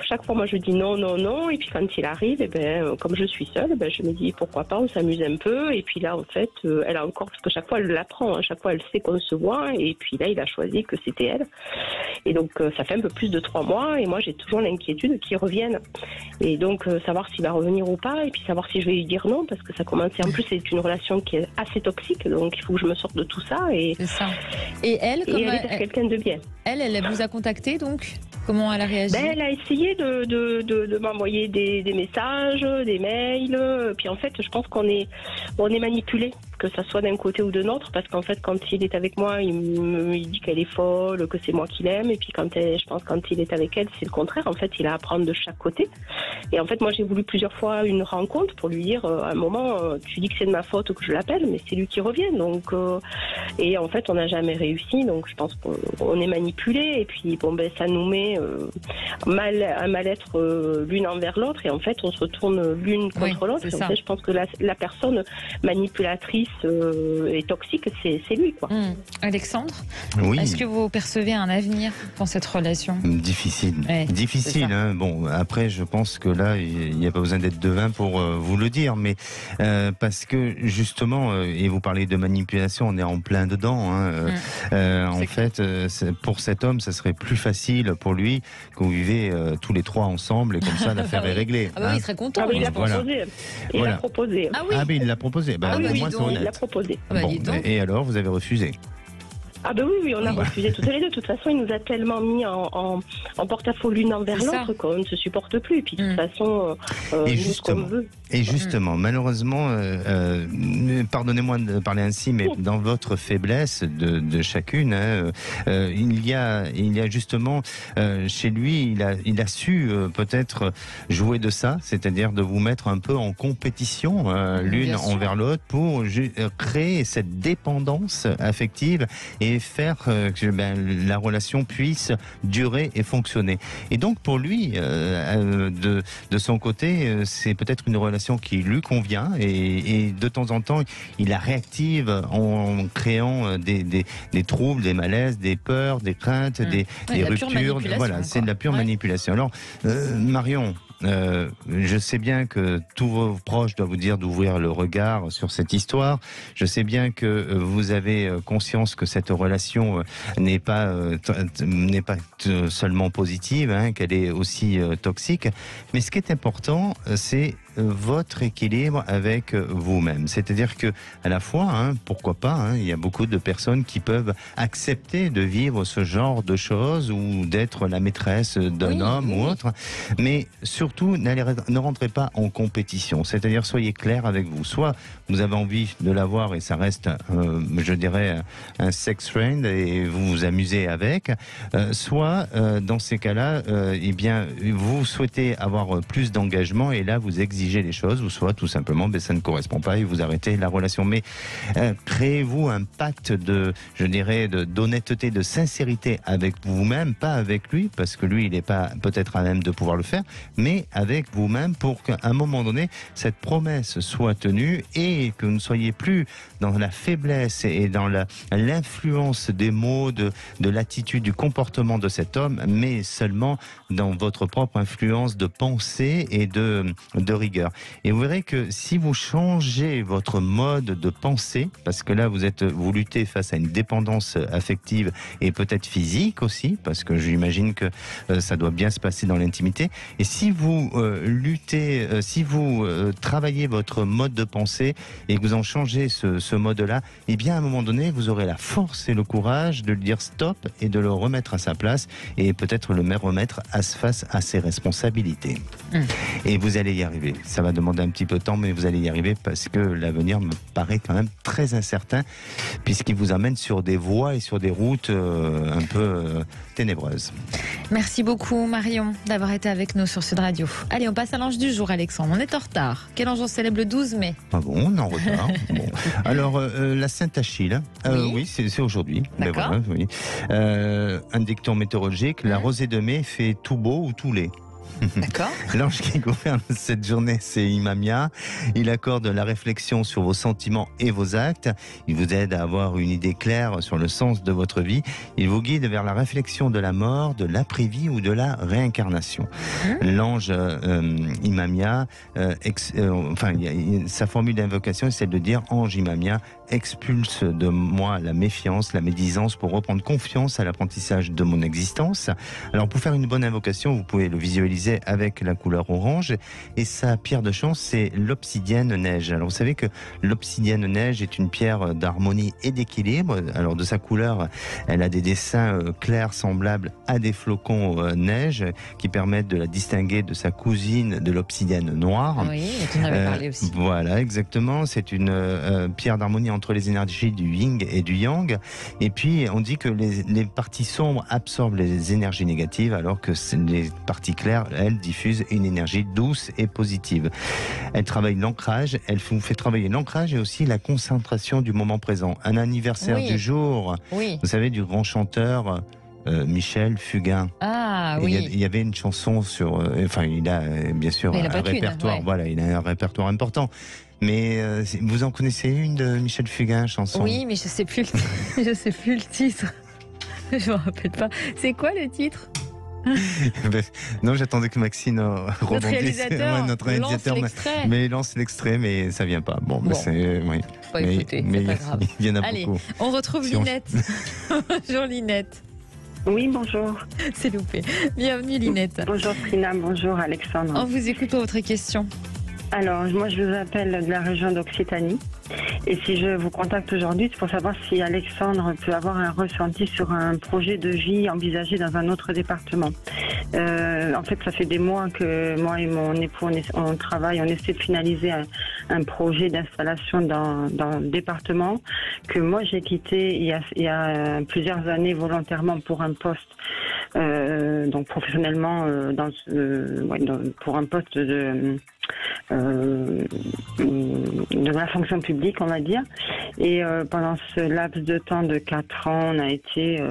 Speaker 6: chaque fois, moi, je dis non, non, non. Et puis quand il arrive, comme je suis seule, je me dis pourquoi pas, on s'amuse un peu. Et puis là, en fait, elle a encore, parce que chaque fois, elle l'apprend. Chaque fois, elle sait qu'on se voit. Et puis là, il a choisi que c'était elle. Et donc, ça fait un peu plus de 3 mois. Et moi, j'ai toujours l'inquiétude qu'il revienne. Et donc, savoir s'il va revenir ou pas. Et puis savoir si je vais lui dire non, parce que ça commence. Et en plus, c'est une relation qui est assez toxique. Donc, il faut que je me sorte de tout ça.
Speaker 3: C'est ça. Et elle,
Speaker 6: elle est quelqu'un de bien.
Speaker 3: Elle vous a contacté, donc comment elle a réagi?
Speaker 6: Elle a essayé de m'envoyer des messages, des mails. Puis en fait, je pense qu'on est manipulé, que ça soit d'un côté ou de l'autre, parce qu'en fait, quand il est avec moi, il dit qu'elle est folle, que c'est moi qui l'aime. Et puis quand il est avec elle, c'est le contraire. En fait, il a à prendre de chaque côté. Et en fait, moi, j'ai voulu plusieurs fois une rencontre pour lui dire, à un moment, tu dis que c'est de ma faute que je l'appelle, mais c'est lui qui revient. Donc, et en fait, on n'a jamais réussi. Donc, je pense qu'on est manipulé. Et puis, ça nous met un mal-être l'une envers l'autre. Et en fait, on se retourne l'une contre l'autre. Et en fait, je pense que la personne manipulatrice et toxique, c'est lui, quoi.
Speaker 3: Alexandre,
Speaker 4: oui.
Speaker 3: Est-ce que vous percevez un avenir dans cette relation?
Speaker 4: Difficile. Difficile. Hein. Bon, après, je pense que là, il n'y a pas besoin d'être devin pour vous le dire, mais parce que justement, et vous parlez de manipulation, on est en plein dedans. Hein. En fait, pour cet homme, ça serait plus facile pour lui que vous vivez tous les 3 ensemble, et comme ça, l'affaire est réglée.
Speaker 3: Ah bah oui, il serait content.
Speaker 6: Il l'a proposé. Il l'a proposé.
Speaker 3: Ah oui.
Speaker 4: Il l'a proposé. Moi, c'est honnête.
Speaker 6: Il l'a proposé.
Speaker 4: Et alors, vous avez refusé?
Speaker 6: Ah oui, on a refusé toutes les deux. De toute façon, il nous a tellement mis en porte-à-faux l'une envers l'autre qu'on ne se supporte plus. Et puis de toute façon,
Speaker 4: et justement, malheureusement, pardonnez-moi de parler ainsi, mais dans votre faiblesse de chacune, il y a justement chez lui, il a su peut-être jouer de ça, c'est-à-dire de vous mettre un peu en compétition l'une envers l'autre pour créer cette dépendance affective et faire que la relation puisse durer et fonctionner. Et donc pour lui, de son côté, c'est peut-être une relation qui lui convient, et de temps en temps, il la réactive en créant des troubles, des malaises, des peurs, des craintes, des ruptures. Voilà, c'est de la pure manipulation. Alors, Marion, je sais bien que tous vos proches doivent vous dire d'ouvrir le regard sur cette histoire. Je sais bien que vous avez conscience que cette relation n'est pas seulement positive, hein, qu'elle est aussi toxique. Mais ce qui est important, c'est votre équilibre avec vous-même. C'est-à-dire que, à la fois, pourquoi pas, il y a beaucoup de personnes qui peuvent accepter de vivre ce genre de choses ou d'être la maîtresse d'un homme ou autre, mais surtout ne rentrez pas en compétition. C'est-à-dire, soyez clair avec vous. Soit vous avez envie de l'avoir et ça reste, je dirais, un sex friend et vous vous amusez avec, soit dans ces cas-là, vous souhaitez avoir plus d'engagement et là vous exigez exiger les choses, ou soit tout simplement ça ne correspond pas et vous arrêtez la relation. Mais créez-vous un pacte d'honnêteté, de sincérité avec vous-même, pas avec lui, parce que lui il n'est pas peut-être à même de pouvoir le faire, mais avec vous-même pour qu'à un moment donné cette promesse soit tenue et que vous ne soyez plus dans la faiblesse et dans l'influence des mots, de l'attitude, du comportement de cet homme, mais seulement dans votre propre influence de pensée et de rigueur. Et vous verrez que si vous changez votre mode de pensée, parce que là vous luttez face à une dépendance affective et peut-être physique aussi, parce que j'imagine que ça doit bien se passer dans l'intimité, et si vous si vous travaillez votre mode de pensée et que vous en changez ce mode-là, eh bien à un moment donné vous aurez la force et le courage de lui dire stop et de le remettre à sa place et peut-être le remettre face à ses responsabilités. Et vous allez y arriver. Ça va demander un petit peu de temps, mais vous allez y arriver parce que l'avenir me paraît quand même très incertain puisqu'il vous amène sur des voies et sur des routes un peu ténébreuses.
Speaker 3: Merci beaucoup Marion d'avoir été avec nous sur Sud Radio. Allez, on passe à l'ange du jour, Alexandre. On est en retard. Quel ange on célèbre le 12 mai?
Speaker 4: Ah bon, on est en retard. Bon. Alors, la Sainte Achille, oui, c'est aujourd'hui.
Speaker 3: D'accord.
Speaker 4: Voilà, oui. Un dicton météorologique, la rosée de mai fait tout beau ou tout laid.
Speaker 3: D'accord.
Speaker 4: L'ange qui gouverne cette journée, c'est Imamia. Il accorde la réflexion sur vos sentiments et vos actes. Il vous aide à avoir une idée claire sur le sens de votre vie. Il vous guide vers la réflexion de la mort, de l'après-vie ou de la réincarnation. L'ange Imamia, sa formule d'invocation, c'est de dire « Ange Imamia, expulse de moi la méfiance, la médisance pour reprendre confiance à l'apprentissage de mon existence. » Alors pour faire une bonne invocation, vous pouvez le visualiser avec la couleur orange et sa pierre de chance, c'est l'obsidienne neige. Alors vous savez que l'obsidienne neige est une pierre d'harmonie et d'équilibre. Alors de sa couleur, elle a des dessins clairs semblables à des flocons neige qui permettent de la distinguer de sa cousine de l'obsidienne noire.
Speaker 3: Oui, tu en avais parlé aussi.
Speaker 4: Voilà, exactement. C'est une pierre d'harmonie entre les énergies du yin et du yang. Et puis on dit que les parties sombres absorbent les énergies négatives alors que les parties claires, elle diffuse une énergie douce et positive. Elle travaille l'ancrage, elle vous fait travailler l'ancrage et aussi la concentration du moment présent. Un anniversaire du jour, vous savez, du grand chanteur Michel Fugain.
Speaker 3: Ah oui.
Speaker 4: Il y avait une chanson sur... il a bien sûr un répertoire. Voilà, il a un répertoire important. Mais vous en connaissez une de Michel Fugain, chanson?
Speaker 3: Oui, mais je sais plus le titre. Je me rappelle pas. C'est quoi le titre?
Speaker 4: Non, j'attendais que Maxime rebondisse. Notre réalisateur mais il lance l'extrait, mais ça vient pas. Bon. C'est oui.
Speaker 3: Écoutez, c'est pas grave.
Speaker 4: Il y en a
Speaker 3: Allez,
Speaker 4: beaucoup.
Speaker 3: On retrouve Linette. Bonjour Linette.
Speaker 5: Oui, bonjour.
Speaker 3: C'est loupé. Bienvenue Linette.
Speaker 5: Bonjour Trina, bonjour Alexandre.
Speaker 3: On vous écoute pour votre question.
Speaker 5: Alors, moi je vous appelle de la région d'Occitanie. Et si je vous contacte aujourd'hui, c'est pour savoir si Alexandre peut avoir un ressenti sur un projet de vie envisagé dans un autre département. En fait, ça fait des mois que moi et mon époux, on travaille, on essaie de finaliser un projet d'installation dans le département que moi j'ai quitté il y a plusieurs années volontairement pour un poste, donc professionnellement, pour un poste de la fonction publique, on va dire. Et pendant ce laps de temps de 4 ans, on a été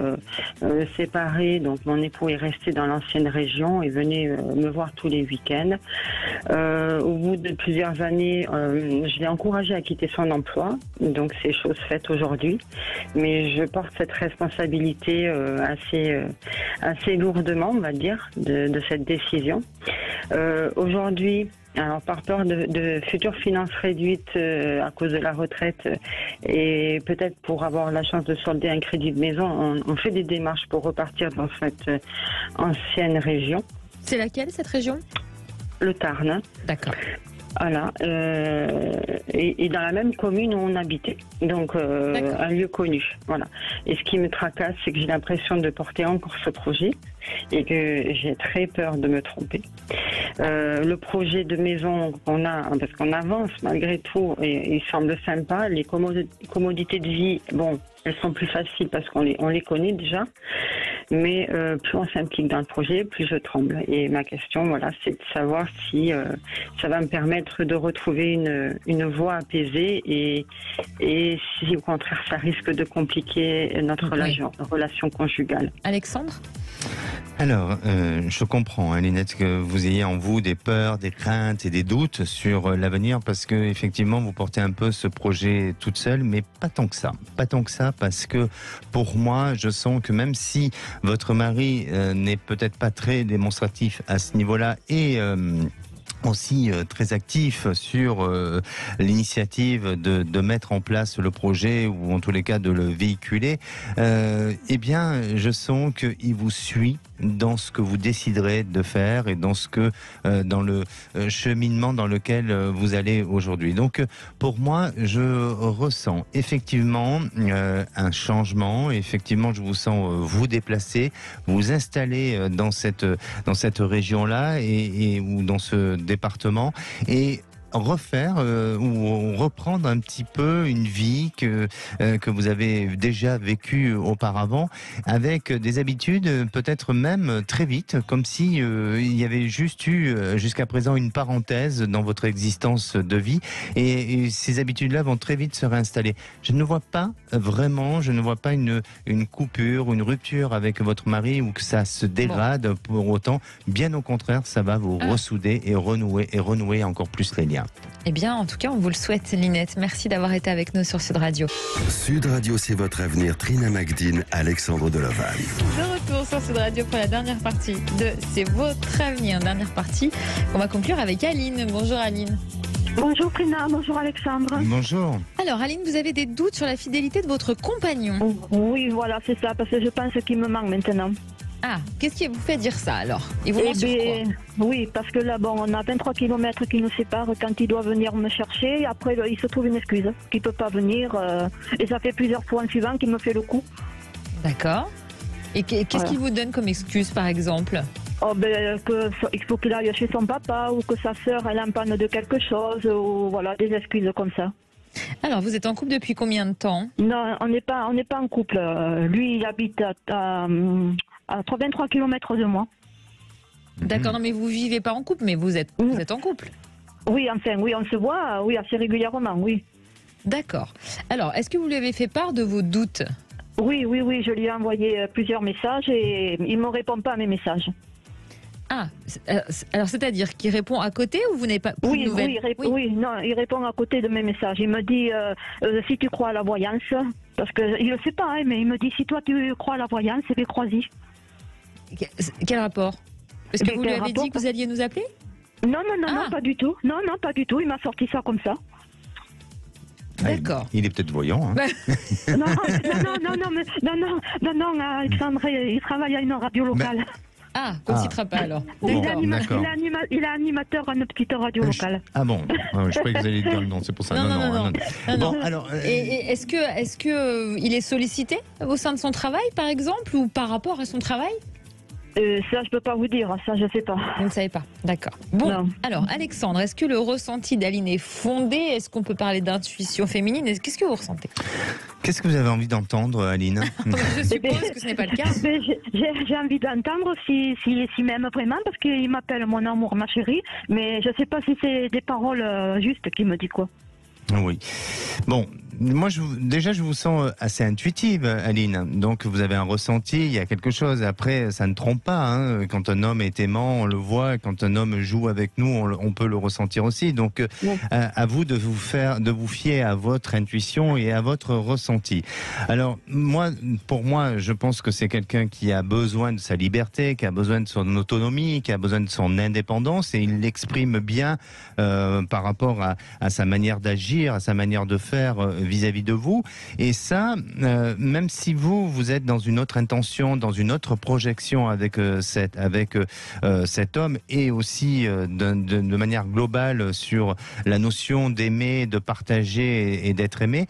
Speaker 5: séparés. Donc mon époux est resté dans l'ancienne région et venait me voir tous les week-ends. Au bout de plusieurs années, je l'ai encouragé à quitter son emploi. Donc c'est chose faite aujourd'hui. Mais je porte cette responsabilité assez lourdement, on va dire, de cette décision. Aujourd'hui, alors par peur de futures finances réduites à cause de la retraite et peut-être pour avoir la chance de solder un crédit de maison, on fait des démarches pour repartir dans cette ancienne région.
Speaker 3: C'est laquelle cette région?
Speaker 5: Le Tarn.
Speaker 3: D'accord.
Speaker 5: Voilà, et dans la même commune où on habitait, donc un lieu connu. Voilà. Et ce qui me tracasse, c'est que j'ai l'impression de porter encore ce projet,
Speaker 7: et que j'ai très peur de me tromper. Le projet de maison qu'on a, parce qu'on avance malgré tout, et il semble sympa. Les commodités de vie, bon, elles sont plus faciles parce qu'on les connaît déjà. Mais plus on s'implique dans le projet, plus je tremble. Et ma question, voilà, c'est de savoir si ça va me permettre de retrouver une voie apaisée et si au contraire ça risque de compliquer notre relation conjugale.
Speaker 3: Alexandre ?
Speaker 4: Alors, je comprends, hein, Linette, que vous ayez en vous des peurs, des craintes et des doutes sur l'avenir, parce que effectivement, vous portez un peu ce projet toute seule, mais pas tant que ça. Pas tant que ça, parce que pour moi, je sens que même si votre mari n'est peut-être pas très démonstratif à ce niveau-là et aussi très actif sur l'initiative de mettre en place le projet ou en tous les cas de le véhiculer, eh bien je sens qu'il vous suit dans ce que vous déciderez de faire et dans ce que dans le cheminement dans lequel vous allez aujourd'hui. Donc pour moi, je ressens effectivement un changement. Effectivement, je vous sens vous déplacer, vous installer dans cette région-là ou dans ce département et refaire ou reprendre un petit peu une vie que vous avez déjà vécue auparavant avec des habitudes peut-être même très vite, comme si il y avait juste eu jusqu'à présent une parenthèse dans votre existence de vie et ces habitudes-là vont très vite se réinstaller. Je ne vois pas vraiment, une coupure ou une rupture avec votre mari ou que ça se dégrade pour autant. Bien au contraire, ça va vous ressouder et renouer encore plus les liens.
Speaker 3: Eh bien, en tout cas, on vous le souhaite, Linette. Merci d'avoir été avec nous sur Sud Radio.
Speaker 1: Sud Radio, c'est votre avenir. Trina Magdine, Alexandre Delaval.
Speaker 3: De retour sur Sud Radio pour la dernière partie de C'est votre avenir. Dernière partie, on va conclure avec Aline. Bonjour Aline.
Speaker 5: Bonjour Trina, bonjour Alexandre.
Speaker 4: Bonjour.
Speaker 3: Alors Aline, vous avez des doutes sur la fidélité de votre compagnon?
Speaker 5: Oui, voilà, c'est ça, parce que je pense qu'il me manque maintenant.
Speaker 3: Ah, qu'est-ce qui vous fait dire ça alors? Il vous ment sur quoi?
Speaker 5: Oui, parce que là, bon, on a 23 km qui nous séparent quand il doit venir me chercher. Après, il se trouve une excuse, qu'il ne peut pas venir. Et ça fait plusieurs fois en suivant qu'il me fait le coup.
Speaker 3: D'accord. Et qu'est-ce qu'il vous donne comme excuse, par exemple?
Speaker 5: Il faut qu'il aille chez son papa ou que sa sœur, elle est en panne de quelque chose. Ou voilà, des excuses comme ça.
Speaker 3: Alors, vous êtes en couple depuis combien de temps?
Speaker 5: Non, on n'est pas en couple. Lui, il habite à 23 km de moi.
Speaker 3: D'accord, non mais vous vivez pas en couple, mais vous êtes en couple.
Speaker 5: Oui, enfin, oui, on se voit, oui, assez régulièrement, oui.
Speaker 3: D'accord. Alors, est-ce que vous lui avez fait part de vos doutes?
Speaker 5: Oui, je lui ai envoyé plusieurs messages et il ne me répond pas à mes messages.
Speaker 3: Ah, alors c'est-à-dire qu'il répond à côté ou vous n'avez pas plus de nouvelles?
Speaker 5: Non, il répond à côté de mes messages. Il me dit, si tu crois à la voyance, parce qu'il ne le sait pas, hein, mais il me dit, si toi tu crois à la voyance, eh bien crois-y.
Speaker 3: Quel rapport? Est-ce que vous lui avez dit que vous alliez nous appeler?
Speaker 5: Non, pas du tout. Non, pas du tout. Il m'a sorti ça comme ça.
Speaker 3: D'accord.
Speaker 4: Il est peut-être voyant. Hein.
Speaker 5: Non, Alexandre, il travaille à une radio locale.
Speaker 3: Ah, qu'on ne citera pas alors.
Speaker 5: Il est animateur à une petite radio locale.
Speaker 4: Ah bon, je croyais que vous alliez dire le nom, c'est pour ça.
Speaker 3: Non.
Speaker 4: Bon, alors,
Speaker 3: et est-ce que il est sollicité au sein de son travail, par exemple, ou par rapport à son travail?
Speaker 5: Ça, je peux pas vous dire. Ça, je sais pas.
Speaker 3: Vous ne savez pas. D'accord. Bon,
Speaker 5: non.
Speaker 3: Alors, Alexandre, est-ce que le ressenti d'Aline est fondé? Est-ce qu'on peut parler d'intuition féminine? Qu'est-ce que vous ressentez?
Speaker 4: Qu'est-ce que vous avez envie d'entendre, Aline?
Speaker 3: Je suppose que ce n'est pas le cas.
Speaker 5: J'ai envie d'entendre s'il m'aime vraiment, parce qu'il m'appelle mon amour, ma chérie, mais je sais pas si c'est des paroles justes qu'il me dit quoi.
Speaker 4: Oui. Bon, moi, je vous sens assez intuitive, Aline. Donc, vous avez un ressenti, il y a quelque chose. Après, ça ne trompe pas. Hein. Quand un homme est aimant, on le voit. Quand un homme joue avec nous, on peut le ressentir aussi. Donc, à vous de vous fier à votre intuition et à votre ressenti. Alors, pour moi, je pense que c'est quelqu'un qui a besoin de sa liberté, qui a besoin de son autonomie, qui a besoin de son indépendance, et il l'exprime bien par rapport à sa manière d'agir, à sa manière de faire vis-à-vis de vous. Et ça, même si vous êtes dans une autre intention, dans une autre projection avec cet homme, et aussi de manière globale sur la notion d'aimer, de partager et d'être aimé.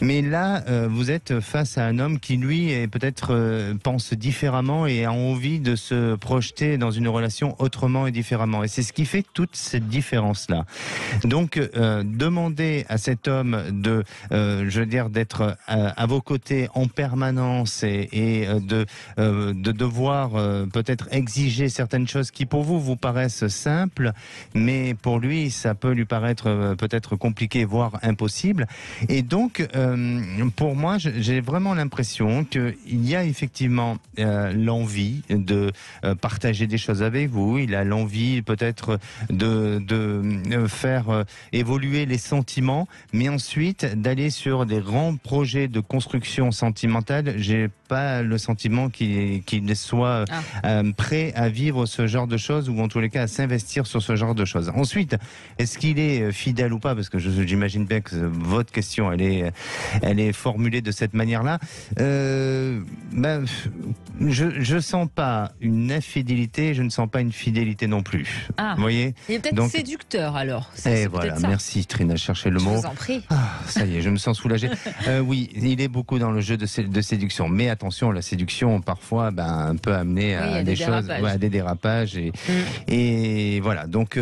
Speaker 4: Mais là, vous êtes face à un homme qui, lui, est peut-être pense différemment et a envie de se projeter dans une relation autrement et différemment. Et c'est ce qui fait toute cette différence-là. Donc, demandez à cet homme d'être à vos côtés en permanence et de devoir peut-être exiger certaines choses qui pour vous paraissent simples, mais pour lui, ça peut lui paraître peut-être compliqué, voire impossible. Et donc, pour moi, j'ai vraiment l'impression qu'il y a effectivement l'envie de partager des choses avec vous. Il a l'envie peut-être de faire évoluer les sentiments, mais ensuite d'aller sur des grands projets de construction sentimentale. J'ai pas le sentiment qu'il soit prêt à vivre ce genre de choses, ou en tous les cas à s'investir sur ce genre de choses. Ensuite, est-ce qu'il est fidèle ou pas? Parce que j'imagine bien que votre question, elle est formulée de cette manière-là. Je sens pas une infidélité, je ne sens pas une fidélité non plus. Vous voyez?
Speaker 3: Il est peut-être séducteur alors. C'est
Speaker 4: voilà,
Speaker 3: ça.
Speaker 4: merci Trina, cherchez le mot.
Speaker 3: Je vous en prie.
Speaker 4: Ça y est, je me sens soulagé. Oui, il est beaucoup dans le jeu de séduction, mais attention, la séduction parfois peut amener à des choses, à des dérapages et voilà. Donc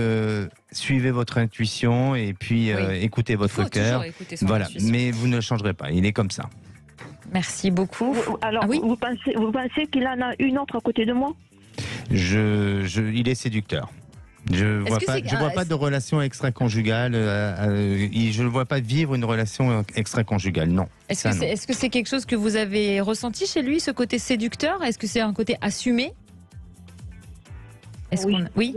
Speaker 4: suivez votre intuition et puis écoutez votre cœur. Voilà, mais vous ne changerez pas. Il est comme ça.
Speaker 3: Merci beaucoup.
Speaker 5: Alors, vous pensez qu'il en a une autre à côté de moi?
Speaker 4: Il est séducteur. Je vois pas de relation extra-conjugale. Je ne vois pas vivre une relation extra-conjugale. Non.
Speaker 3: Est-ce que c'est quelque chose que vous avez ressenti chez lui, ce côté séducteur? Est-ce que c'est un côté assumé? Oui.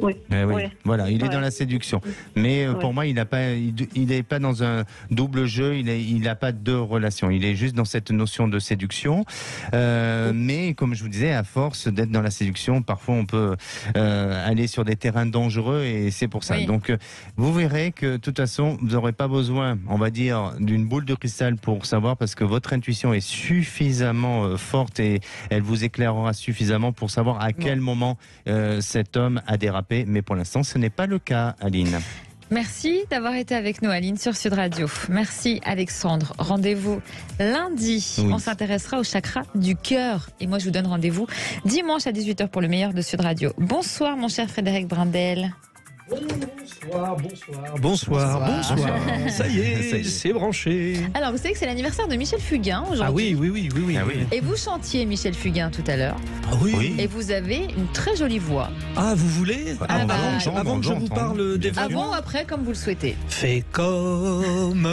Speaker 4: Voilà, il est dans la séduction. Mais pour moi, il n'est pas dans un double jeu, il n'a pas deux relations. Il est juste dans cette notion de séduction. Mais comme je vous disais, à force d'être dans la séduction, parfois on peut aller sur des terrains dangereux et c'est pour ça. Donc vous verrez que de toute façon, vous n'aurez pas besoin, on va dire, d'une boule de cristal pour savoir, parce que votre intuition est suffisamment forte et elle vous éclairera suffisamment pour savoir à quel moment cet homme a dérapé, mais pour l'instant ce n'est pas le cas, Aline.
Speaker 3: Merci d'avoir été avec nous, Aline, sur Sud Radio. Merci, Alexandre. Rendez-vous lundi. On s'intéressera au chakra du cœur. Et moi, je vous donne rendez-vous dimanche à 18h pour le meilleur de Sud Radio. Bonsoir, mon cher Frédéric Brindel.
Speaker 8: Bonsoir. Ça y est, c'est branché.
Speaker 3: Alors, vous savez que c'est l'anniversaire de Michel Fugain aujourd'hui.
Speaker 8: Oui.
Speaker 3: Et vous chantiez Michel Fugain tout à l'heure.
Speaker 8: Oui.
Speaker 3: Et vous avez une très jolie voix.
Speaker 8: Ah, vous voulez avant que je vous parle des
Speaker 3: Avant ou après, comme vous le souhaitez.
Speaker 8: Fais comme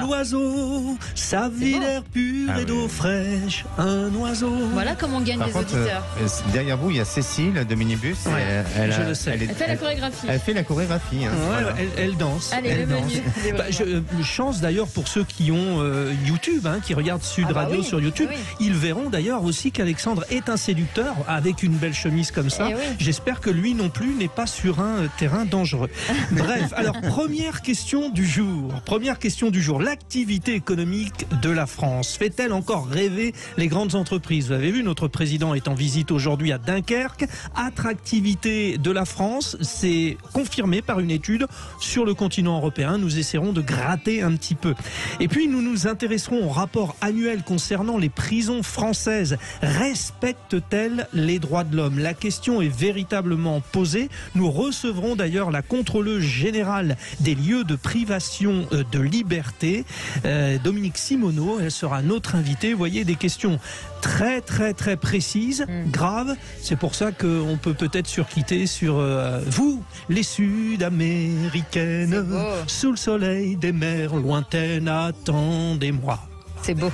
Speaker 8: l'oiseau, sa vie l'air pur et d'eau fraîche, un oiseau.
Speaker 3: Voilà comment on gagne des auditeurs.
Speaker 4: Derrière vous, il y a Cécile de Minibus.
Speaker 8: Je le sais.
Speaker 3: Elle fait la chorégraphie.
Speaker 4: Elle fait la chorégraphie.
Speaker 8: Elle danse.
Speaker 3: Allez, le menu.
Speaker 8: Chance d'ailleurs pour ceux qui ont YouTube, qui regardent Sud Radio sur YouTube. Ils verront d'ailleurs aussi qu'Alexandre est un séducteur avec une belle chemise comme ça. J'espère que lui non plus n'est pas sur un terrain dangereux. Bref, alors première question du jour. L'activité économique de la France fait-elle encore rêver les grandes entreprises? Vous avez vu, notre président est en visite aujourd'hui à Dunkerque. Attractivité de la France, c'est confirmé par une étude sur le continent européen. Nous essaierons de gratter un petit peu. Et puis nous nous intéresserons au rapport annuel concernant les prisons françaises. Respectent-elles les droits de l'homme? La question est véritablement posée. Nous recevrons d'ailleurs la contrôleuse générale des lieux de privation de liberté, Dominique Simoneau. Elle sera notre invitée. Vous voyez, des questions très précises, graves. C'est pour ça qu'on peut peut-être surquitter sur vous, les Sud-Américaines, sous le soleil des mers lointaines, attendez-moi.
Speaker 3: C'est beau.